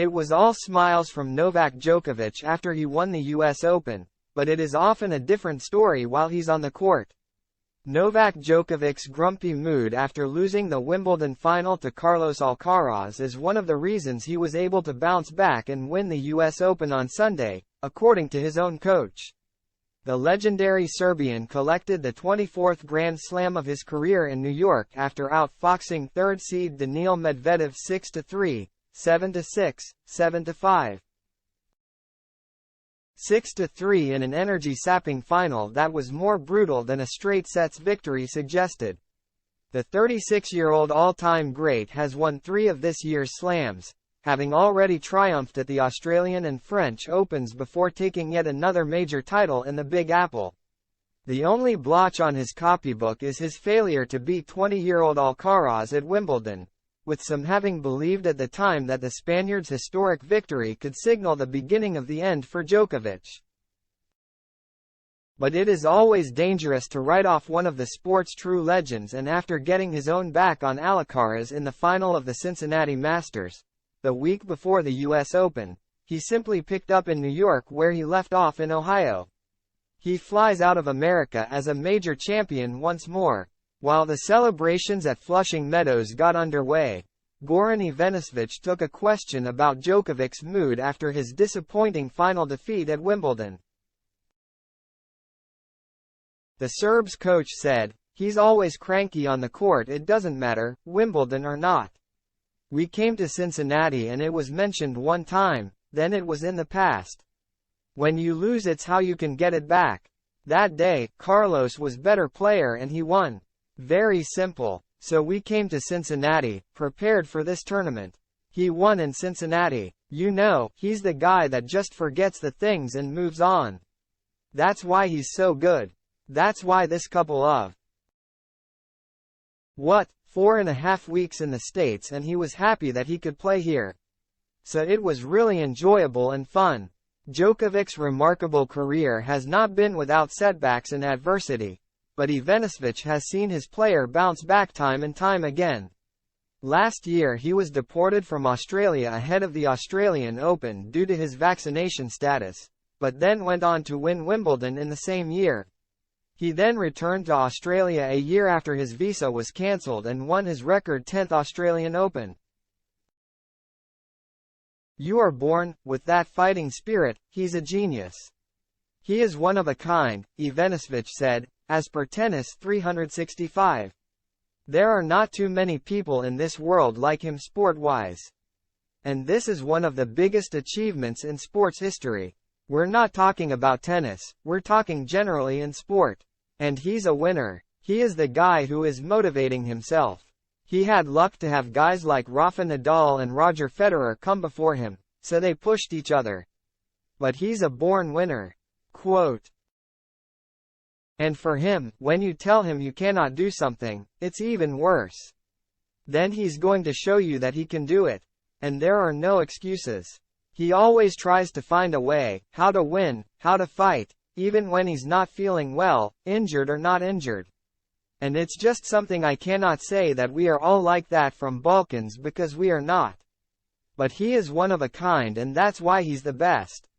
It was all smiles from Novak Djokovic after he won the US Open, but it is often a different story while he's on the court. Novak Djokovic's grumpy mood after losing the Wimbledon final to Carlos Alcaraz is one of the reasons he was able to bounce back and win the US Open on Sunday, according to his own coach. The legendary Serbian collected the 24th Grand Slam of his career in New York after outfoxing third seed Daniil Medvedev 6-3, 7-6, 7-5. 6-3 in an energy-sapping final that was more brutal than a straight-sets victory suggested. The 36-year-old all-time great has won 3 of this year's slams, having already triumphed at the Australian and French Opens before taking yet another major title in the Big Apple. The only blotch on his copybook is his failure to beat 20-year-old Alcaraz at Wimbledon, with some having believed at the time that the Spaniard's historic victory could signal the beginning of the end for Djokovic. But it is always dangerous to write off one of the sport's true legends, and after getting his own back on Alcaraz in the final of the Cincinnati Masters, the week before the US Open, he simply picked up in New York where he left off in Ohio. He flies out of America as a major champion once more. While the celebrations at Flushing Meadows got underway, Goran Ivanisevic took a question about Djokovic's mood after his disappointing final defeat at Wimbledon. The Serbs' coach said, "He's always cranky on the court, it doesn't matter, Wimbledon or not. We came to Cincinnati and it was mentioned one time, then it was in the past. When you lose it's how you can get it back. That day, Carlos was better player and he won. Very simple. So we came to Cincinnati, prepared for this tournament. He won in Cincinnati. You know, he's the guy that just forgets the things and moves on. That's why he's so good. That's why this couple of 4.5 weeks in the States and he was happy that he could play here. So it was really enjoyable and fun." Djokovic's remarkable career has not been without setbacks and adversity, but Ivanisevic has seen his player bounce back time and time again. Last year he was deported from Australia ahead of the Australian Open due to his vaccination status, but then went on to win Wimbledon in the same year. He then returned to Australia a year after his visa was cancelled and won his record 10th Australian Open. "You are born with that fighting spirit, he's a genius. He is one of a kind," Ivanisevic said, as per Tennis 365. "There are not too many people in this world like him sport-wise. And this is one of the biggest achievements in sports history. We're not talking about tennis, we're talking generally in sport. And he's a winner. He is the guy who is motivating himself. He had luck to have guys like Rafa Nadal and Roger Federer come before him, so they pushed each other. But he's a born winner." Quote. "And for him, when you tell him you cannot do something, it's even worse. Then he's going to show you that he can do it. And there are no excuses. He always tries to find a way, how to win, how to fight, even when he's not feeling well, injured or not injured. And it's just something I cannot say that we are all like that from Balkans because we are not. But he is one of a kind and that's why he's the best."